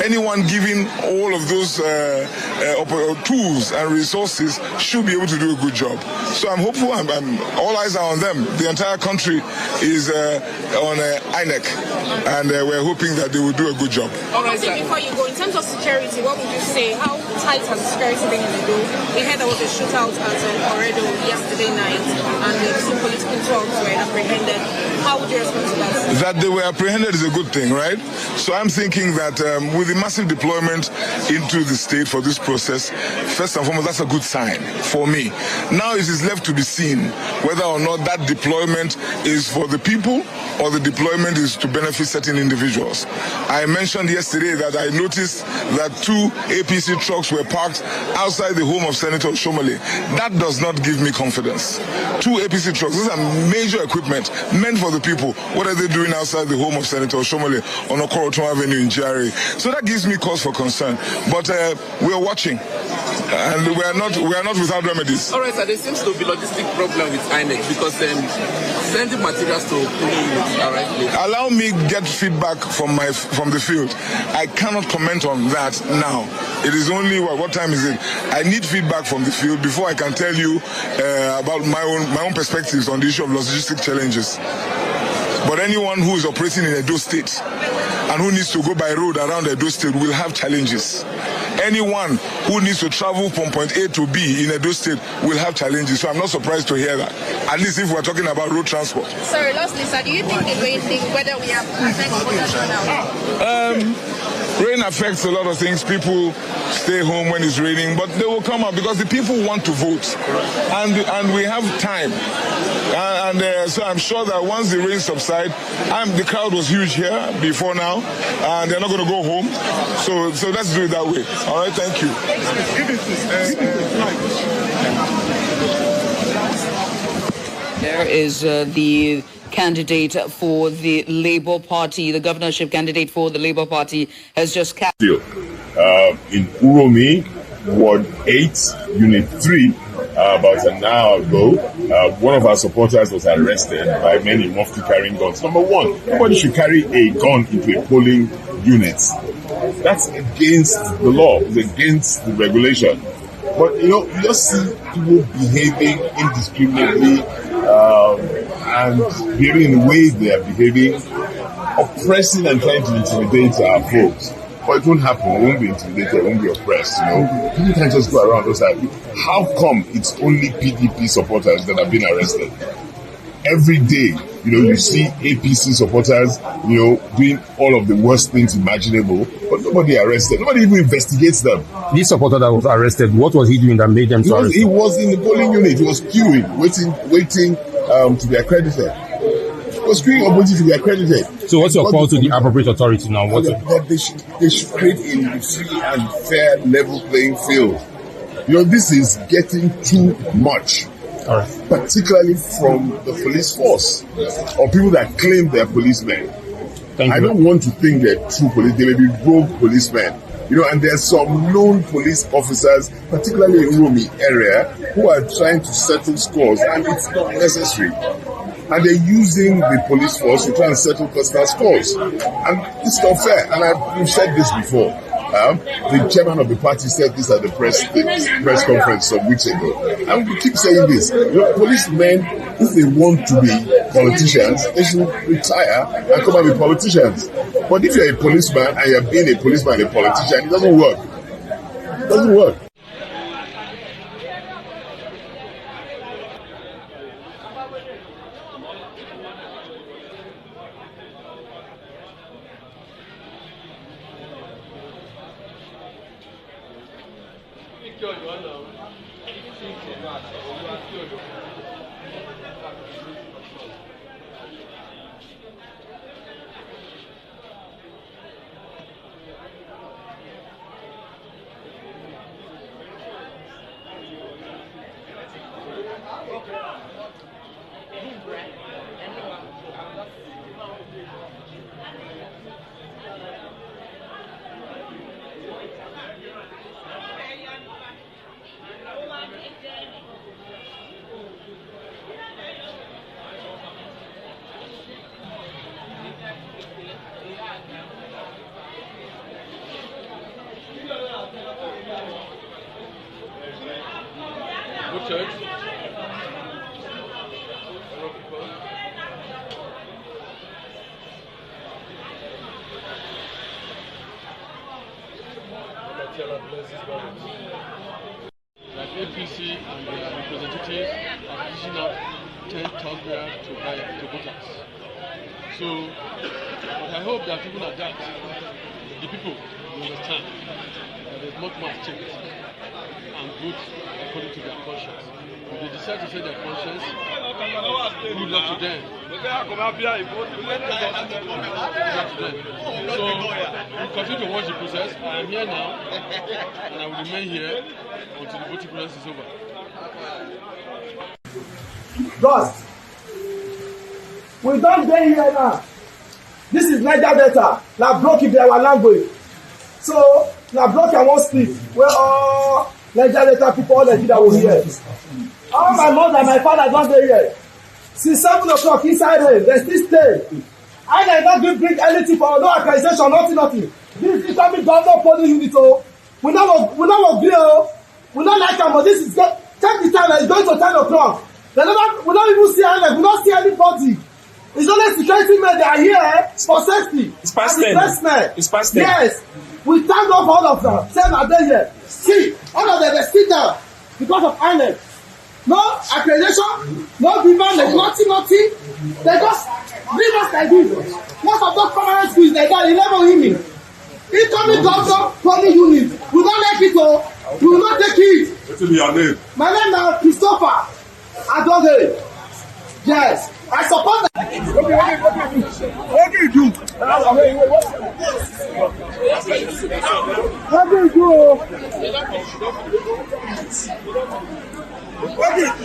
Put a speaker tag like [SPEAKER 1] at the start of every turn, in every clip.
[SPEAKER 1] anyone given all of those tools and resources should be able to do a good job. So I'm hopeful. All eyes are on them. The entire country is on INEC, and we're hoping that they will do a good job.
[SPEAKER 2] All right, before you go, in terms of security, what would you say? How tight has security been in the door? We heard there was a shootout at Oredo yesterday night, and some police patrols were apprehended. How would you respond to that?
[SPEAKER 1] That they were apprehended is a good thing, right? So I'm thinking that with the massive deployment into the state for this process, first and foremost, that's a good sign for me. Now it is left to be seen whether or not that deployment is for the people or the deployment is to benefit certain individuals. I mentioned yesterday that I noticed that 2 APC trucks were parked outside the home of Senator Shomole. That does not give me confidence. 2 APC trucks, these are major equipment meant for the people. What are they doing outside the home of Senator Shomole on Okoroton Avenue in GRA? So that gives me cause for concern. But we are watching, and we are not without remedies.
[SPEAKER 3] All right, sir. There seems to be logistic problem with INEC because sending materials to
[SPEAKER 1] allow me get feedback from the field. I cannot comment on that now. It is only what time is it? I need feedback from the field before I can tell you about my own perspectives on the issue of logistic challenges. But anyone who is operating in Edo State and who needs to go by road around Edo State will have challenges. Anyone who needs to travel from point A to B in Edo State will have challenges. So I'm not surprised to hear that. At least if we're talking about road transport.
[SPEAKER 2] Sorry, lastly, sir, do you think the rain thing, whether we have affected voters or not?
[SPEAKER 1] Rain affects a lot of things. People stay home when it's raining, but they will come out because the people want to vote, and we have time. So I'm sure that once the rain subsides, the crowd was huge here before now, and they're not going to go home. So let's do it that way. All right, thank you.
[SPEAKER 4] There is the candidate for the Labour Party, the governorship candidate for the Labour Party has just
[SPEAKER 5] in Uromi, Ward 8, Unit 3, about an hour ago, one of our supporters was arrested by men in mufti carrying guns. Number one, nobody should carry a gun into a polling unit. That's against the law. It's against the regulation. But, you just see people behaving indiscriminately and behaving in the way they are behaving, oppressing and trying to intimidate our folks. But it won't happen. We won't be intimidated. We won't be oppressed. People can't just go around those like, how come it's only PDP supporters that have been arrested? Every day, you see APC supporters, doing all of the worst things imaginable, but nobody arrested. Nobody even investigates them.
[SPEAKER 6] This supporter that was arrested, what was he doing that made them so arrested?
[SPEAKER 5] He was in the polling unit. He was queuing, waiting to be accredited. He was queuing up waiting to be accredited.
[SPEAKER 6] So what's your call to the appropriate authority now?
[SPEAKER 5] They should create a free and fair level playing field. This is getting too much.
[SPEAKER 6] All right.
[SPEAKER 5] Particularly from the police force or people that claim they're policemen. I don't want to think they're true police. They may be rogue policemen. And there's some known police officers, particularly in Uromi area, who are trying to settle scores, and it's not necessary. And they're using the police force to try and settle personal scores. And it's not fair. And we've said this before. The chairman of the party said this at the press conference some weeks ago. And we keep saying this. Policemen, if they want to be politicians, they should retire and come and be politicians. But if you're a policeman and you're being a policeman and a politician, it doesn't work. It doesn't work.
[SPEAKER 7] voted. That APC and their representatives are dishing out 10,000 naira to voters. So, but I hope that even at that, the people will understand that there's much more at stake and vote according to their conscience. If they decide to say their conscience, good luck to them. Good luck to them. So, we'll continue to watch the process. I am here now, and I will remain here until the voting process is over.
[SPEAKER 8] God, we don't get here now. This is Niger Delta. Now block it our language. So now block I won't speak. Where all Niger Delta people, all the that will hear. All my mother and my father don't get here. Since 7 o'clock inside rain, they still stay. I never bring anything for no accreditation, nothing. This is coming government polling unit. We not agree. We not like them, but this is check the time. It's going to 10 o'clock. We don't even see any. We don't see anybody. It's only security men that are here for safety.
[SPEAKER 9] It's past 10. It's past 10.
[SPEAKER 8] Yes. We thank God for all of them. Same as they here. See, all of them they sit down because of INEC. No accreditation, no demand, nothing. They just leave us like this. Most of those permanent schools they got 11 women. Incoming governor, polling unit. We don't like it all. We will not take it.
[SPEAKER 5] What's your name?
[SPEAKER 8] My name is Christopher Adoge. Yes, I support that. What do you do? What do you do? What do you do?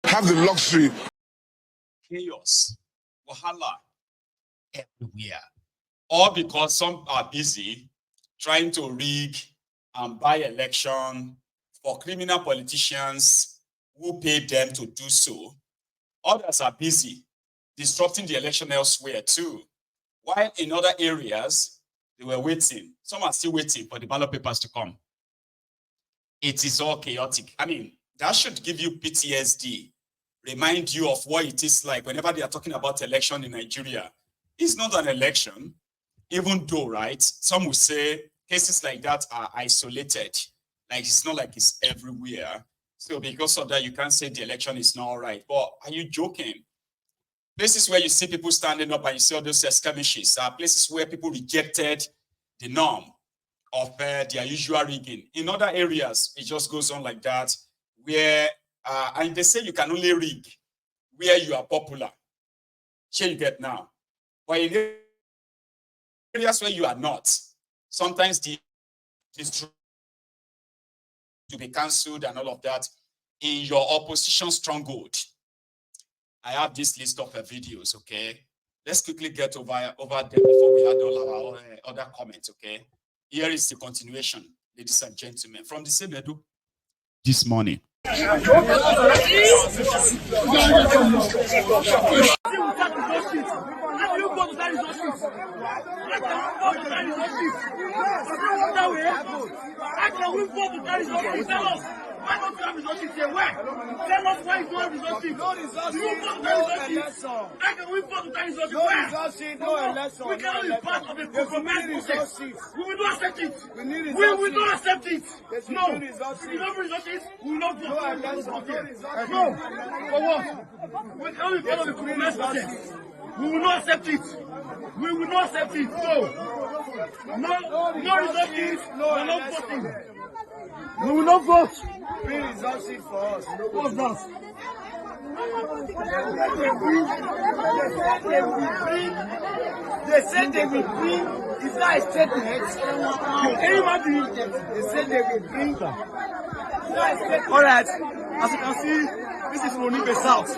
[SPEAKER 1] Have the luxury.
[SPEAKER 10] Chaos, wahala, everywhere. All because some are busy trying to rig and buy election for criminal politicians who pay them to do so. Others are busy disrupting the election elsewhere too. While in other areas, they were waiting. Some are still waiting for the ballot papers to come. It is all chaotic. I mean, that should give you PTSD. Remind you of what it is like whenever they are talking about election in Nigeria. It's not an election, even though, right, some will say cases like that are isolated. Like, it's not like it's everywhere. So because of that, you can't say the election is not all right. But are you joking? Places where you see people standing up and you see all those skirmishes are places where people rejected the norm of their usual rigging. In other areas, it just goes on like that, where and they say you can only rig where you are popular. Here you get now. But in areas where you are not, sometimes the to be cancelled and all of that in your opposition stronghold. I have this list of videos, okay? Let's quickly get over there before we add all our other comments, okay? Here is the continuation, ladies and gentlemen, from the same Edo this morning.
[SPEAKER 8] Why don't you have result sheet here? Where? Tell us why you don't have result sheet. No result sheet, no election. How can we vote without result sheet? No result sheet, no election. We cannot be part of a compromise process. We will not accept it. We need result sheet. We will not accept it. No. We don't result sheet. We will not vote. No election. No. For what? We cannot be part of a compromise process. We will not accept it. We will not accept it. No result sheet. No, we're not voting. We will not vote. Free result sheet for us. What's that? They said they will bring. It's not a statement. Can you imagine? They said they will bring. All right. As you can see, this is Ronibe South.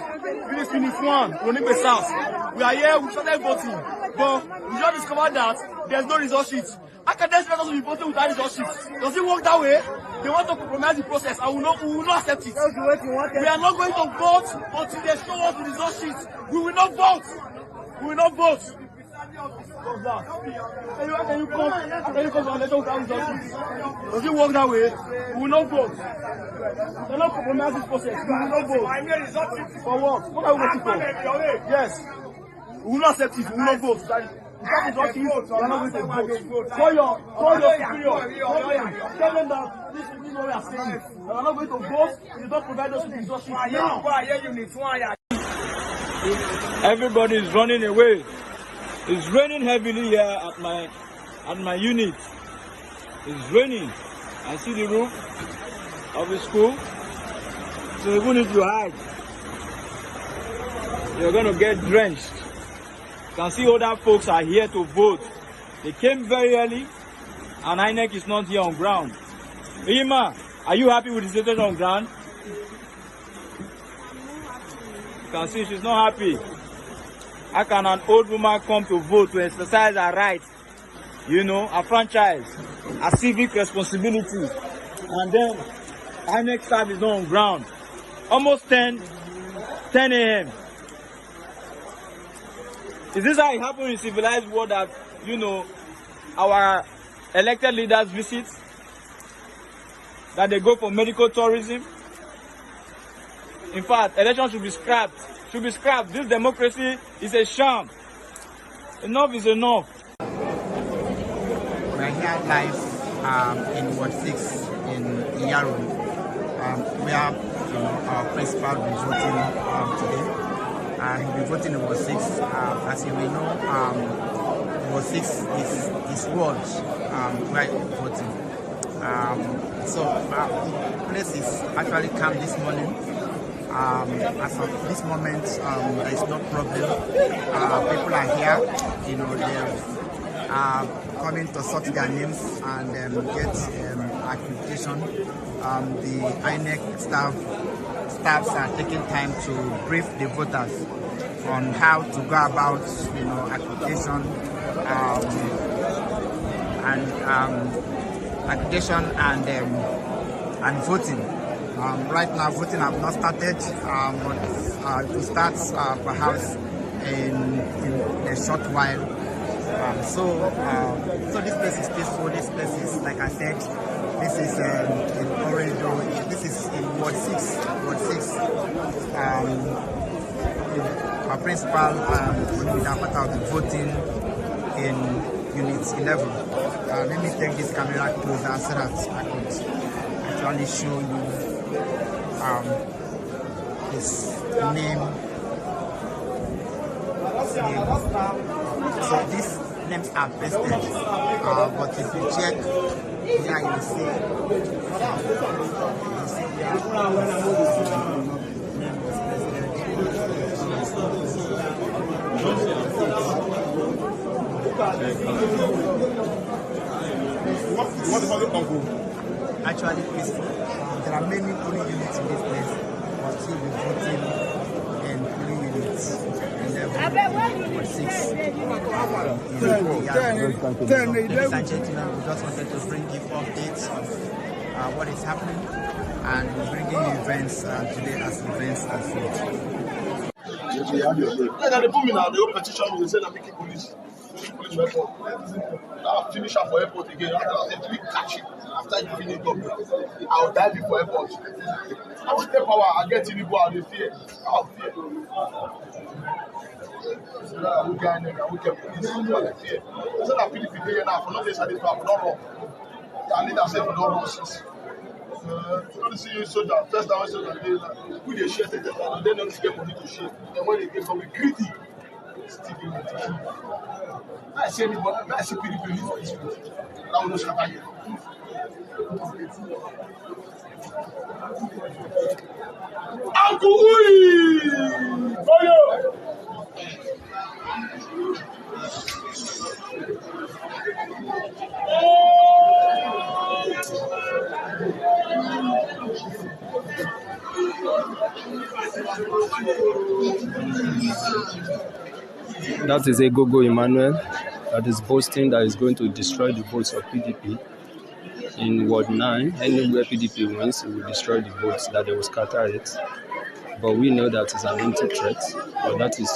[SPEAKER 8] This is Unit 1, Ronibe South. We are here. We started voting, but we just discovered that there's no result sheet. How can they expect us to be voting without result sheets? Does it work that way? They want to compromise the process, and we will not accept it. We are not going to vote until they show us the result sheets. We will not vote. We will not vote. Can you come to our letter without result sheets? Does it work that way? We will not vote. We cannot compromise this process. We will not vote. For what? What are we voting for? Yes. We will not accept it. We will not vote. That is what you are not going to vote. Call your superior. Tell them that this is what we are saying. We are not going to vote. You don't provide us with resources now.
[SPEAKER 11] Everybody is running away. It's raining heavily here at my unit. It's raining. I see the roof of the school. So even if you hide, you're going to get drenched. You can see other folks are here to vote. They came very early, and INEC is not here on ground. Ima, are you happy with the situation on ground? You can see she's not happy. How can an old woman come to vote to exercise her right, a franchise, a civic responsibility, and then INEC staff is not on ground? Almost 10 a.m. Is this how it happens in civilized world that, our elected leaders visit? That they go for medical tourism? In fact, elections should be scrapped. This democracy is a sham. Enough is enough.
[SPEAKER 12] We are here live in Ward 6 in Yaro. We have our principal voting today. He'll be voting in Ward 6. As you may know, Ward 6 is ward where he'll be voting. So the place is actually calm this morning. As of this moment, there is no problem. People are here, they're coming to sort their names and get accreditation. The INEC staffs are taking time to brief the voters on how to go about, accreditation and voting. Right now, voting have not started, but to start perhaps in a short while. So this place is peaceful. This place is, like I said, this is in Oredo. This is in Ward 6. Our principal will be voting in Unit 11. Let me take this camera closer so that I could actually show you his name. So these names are pasted, but if you check here, you see
[SPEAKER 5] What about the uncle?
[SPEAKER 12] Actually peaceful. There are many polling units in this place, but still be voting in polling units 11 or 6. Ladies and gentlemen, we just wanted to bring you updates on what is happening, and we're bringing you events today as events as well.
[SPEAKER 13] They put me now, they open petition, they say I'm making police record. I'll finish up for airport again. After they catch it. start giving it up. I will die before airport. I will take power. I get Tinubu out of fear. I'll fear. I will get police. I fear. So that PDP here now for no days I did not wrong. I need to say for no nonsense. You see you soldier, first time I soldier, we dey share the data, and then don't get money to share. Then when they get from the greedy, still give money to share. I see anybody, I see PDP need for this place. That will not scatter here. Uncle Ui! Fire!
[SPEAKER 14] That is a Gogo Emmanuel that is boasting that is going to destroy the votes of PDP. In Ward 9, anywhere PDP wins, it will destroy the votes, that they will scatter it. But we know that is an empty threat. But that is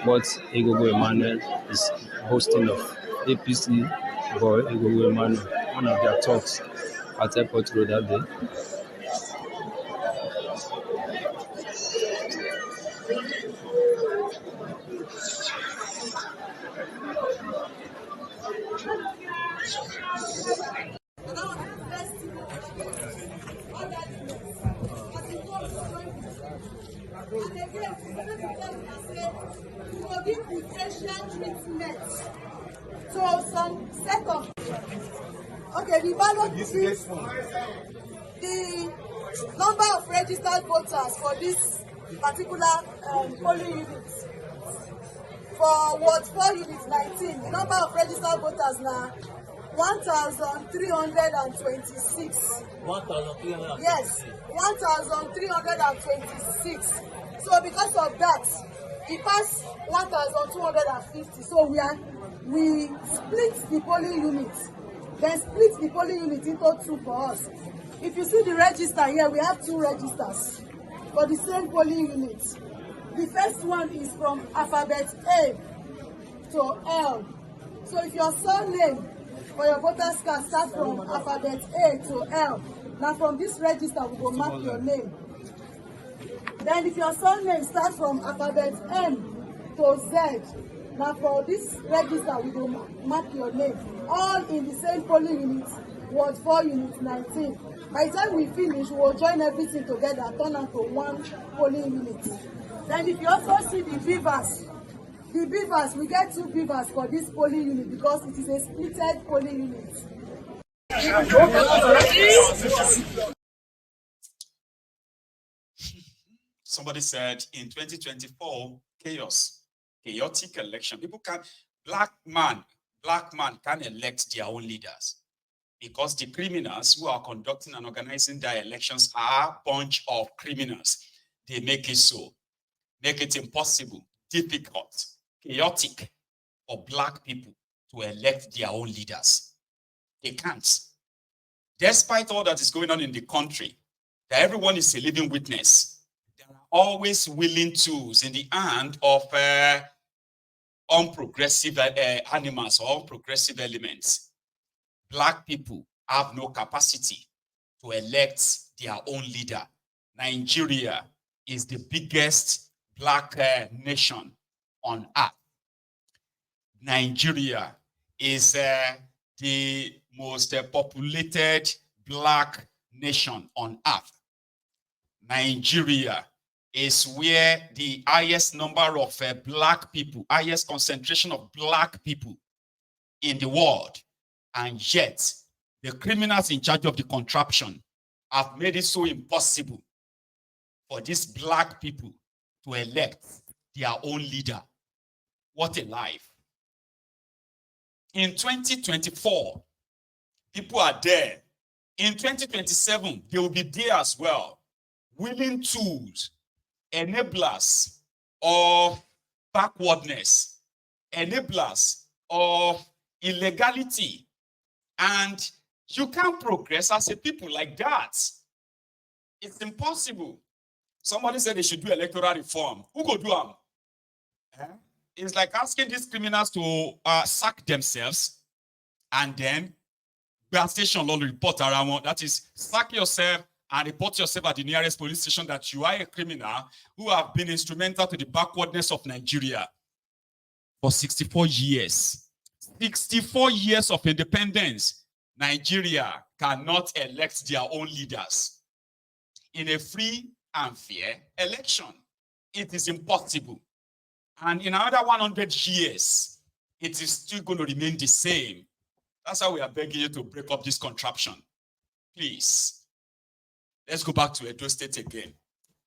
[SPEAKER 14] what Gogo Emmanuel is boasting of. APC boy, Gogo Emmanuel, one of their talks at Airport Road that day.
[SPEAKER 15] And again, we will give differential treatment to some set of. Okay, the ballot is the number of registered voters for this particular polling unit. For Ward 4 Unit 19, the number of registered voters now 1,326. 1,326? Yes, 1,326. So because of that, it passed 1,250. So we split the polling unit. Then split the polling unit into two for us. If you see the register here, we have two registers for the same polling unit. The first one is from alphabet A to L. So if your surname for your voters card starts from alphabet A to L, now from this register we will mark your name. Then if your surname starts from alphabet M to Z, now for this register we will mark your name. All in the same polling unit, Ward 4 Unit 19. By the time we finish, we will join everything together, turn out to one polling unit. Then if you also see the beavers, we get two beavers for this polling unit because it is a splitted polling unit.
[SPEAKER 10] Somebody said in 2024, chaotic election. Black man can elect their own leaders because the criminals who are conducting and organizing their elections are a bunch of criminals. They make it so. Make it impossible, difficult, chaotic for black people to elect their own leaders. They can't. Despite all that is going on in the country, that everyone is a living witness, there are always willing tools in the hand of unprogressive animals or unprogressive elements. Black people have no capacity to elect their own leader. Nigeria is the biggest black nation on earth. Nigeria is the most populated black nation on earth. Nigeria is where the highest number of black people, highest concentration of black people in the world. And yet, the criminals in charge of the contraption have made it so impossible for these black people to elect their own leader. What a life. In 2024, people are there. In 2027, they will be there as well. Willing tools, enablers of backwardness, enablers of illegality. And you can't progress as a people like that. It's impossible. Somebody said they should do electoral reform. Who go do them? It's like asking these criminals to sack themselves and then gas station law report around. That is, sack yourself and report yourself at the nearest police station that you are a criminal who have been instrumental to the backwardness of Nigeria for 64 years. 64 years of independence. Nigeria cannot elect their own leaders in a free and fair election. It is impossible. And in another 100 years, it is still going to remain the same. That's how we are begging you to break up this contraption. Please. Let's go back to Edo State again.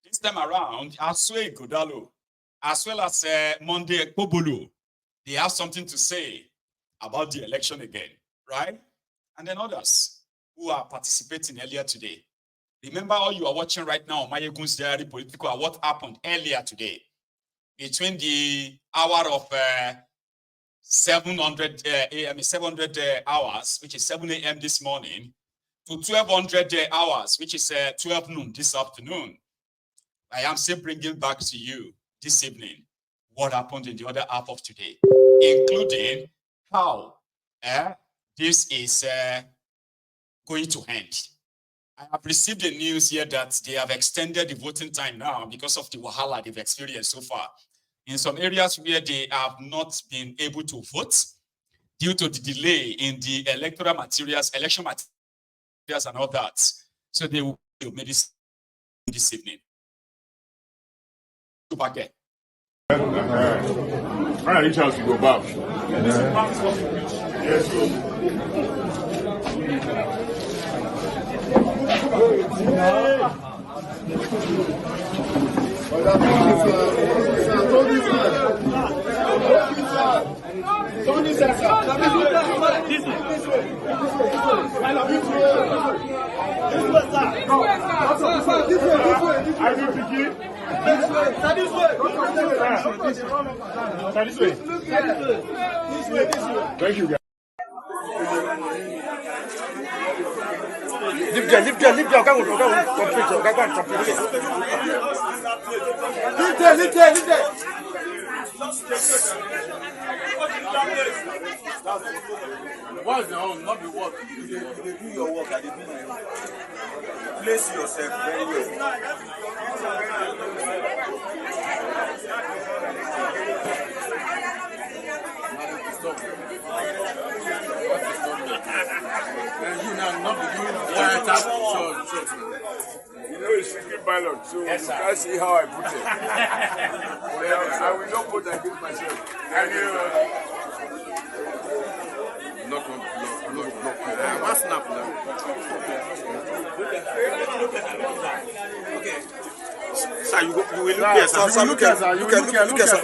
[SPEAKER 10] This time around, Asue Godalo, as well as Monday Ekpobolo, they have something to say about the election again, right? And then others who are participating earlier today. Remember all you are watching right now on Mayegun's Diary Political, what happened earlier today between the hour of 700 hours, which is 7 a.m. this morning, to 1200 hours, which is 12 noon this afternoon. I am still bringing back to you this evening what happened in the other half of today, including how this is going to end. I have received the news here that they have extended the voting time now because of the wahala they've experienced so far. In some areas where they have not been able to vote due to the delay in the electoral materials, election materials, and all that. So they will make this evening. Go back there.
[SPEAKER 5] I need chance to go back. Yes, Thank you, guys.
[SPEAKER 16] Lift there, go lift there.
[SPEAKER 3] What's your own? Not the work. You do your work, I do my work. Place yourself very well. And you now not be doing wire tap.
[SPEAKER 5] You know it's secret ballot, so yes, you can't see how I put it. Well, I will not put against myself. And
[SPEAKER 3] Not what's snap now? Okay. Sir, you will look here, sir. Look here, sir. Look here, sir.
[SPEAKER 16] Look here, sir.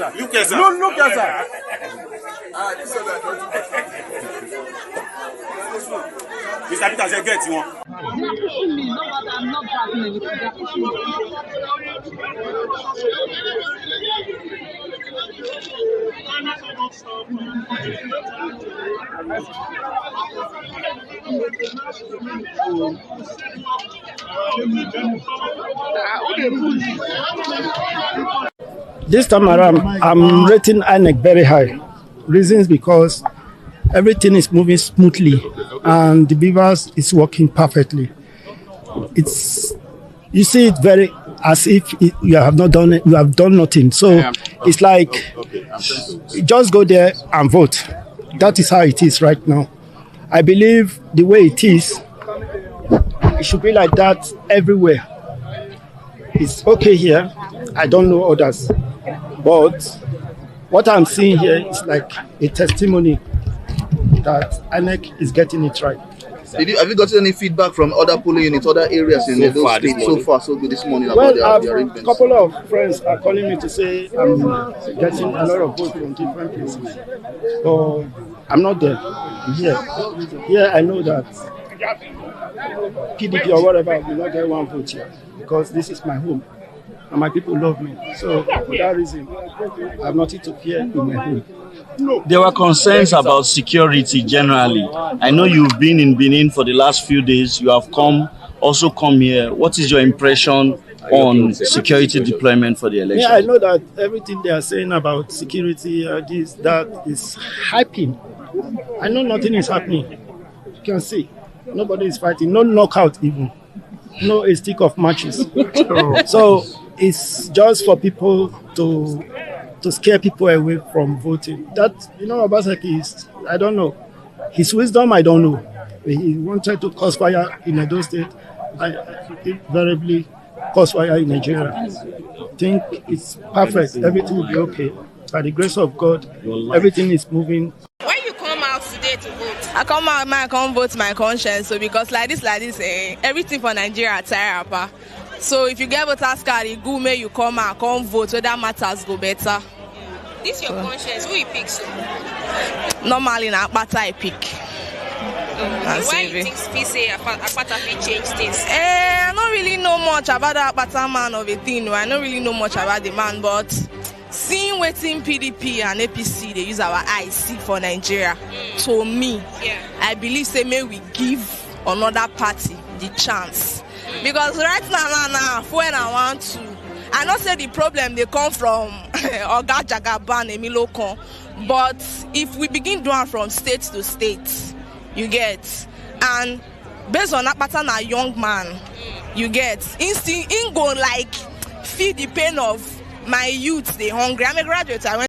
[SPEAKER 3] This one I don't do. Mr. Peter, say get you one.
[SPEAKER 17] They are pushing me, no, but I'm not backing anything. They are pushing me.
[SPEAKER 8] This time around, I'm rating INEC very high. Reasons because everything is moving smoothly and the beavers is working perfectly. You see it very as if you have not done it, you have done nothing. So it's like just go there and vote. That is how it is right now. I believe the way it is, it should be like that everywhere. It's okay here. I don't know others, but what I'm seeing here is like a testimony that INEC is getting it right.
[SPEAKER 18] Have you gotten any feedback from other polling units, other areas in those states so far, so good this morning about the arrangements?
[SPEAKER 8] A couple of friends are calling me to say I'm getting a lot of votes from different places. So I'm not there. I'm here. Here I know that PDP or whatever will not get one vote here because this is my home and my people love me. So for that reason, I have nothing to fear in my home.
[SPEAKER 19] There were concerns about security generally. I know you've been in Benin for the last few days. You have also come here. What is your impression on security deployment for the election?
[SPEAKER 8] Yeah, I know that everything they are saying about security, this, that is hyping. I know nothing is happening. You can see.
[SPEAKER 20] Nobody is fighting. No knockout even. No a stick of matches. So it's just for people to scare people away from voting. That, Obaseki is, I don't know. His wisdom, I don't know. He wanted to cause fire in Edo State. I invariably cause fire in Nigeria. I think it's perfect. Everything will be okay. By the grace of God, everything is moving.
[SPEAKER 2] When you come out today to vote?
[SPEAKER 21] I come out, I can't vote my conscience. So because like this, everything for Nigeria tire apart. So if you get voters card, you go, you come out, come vote, so that matters go better.
[SPEAKER 2] This your conscience, who you pick so?
[SPEAKER 21] Normally, na Akpata I pick.
[SPEAKER 2] Why you think say Akpata fit change things?
[SPEAKER 21] I don't really know much about the Akpata man of a thing. I don't really know much about the man, but seeing waiting PDP and APC, they use our eyes see for Nigeria. To me, I believe say may we give another party the chance. Because right now, when I want to, I not say the problem they come from Oga Jagaban, Emilokon, but if we begin doing from state to state, you get, and based on that pattern, a young man, you get, instinct, in go like feed the pain of my youth, they hungry. I'm a graduate. I went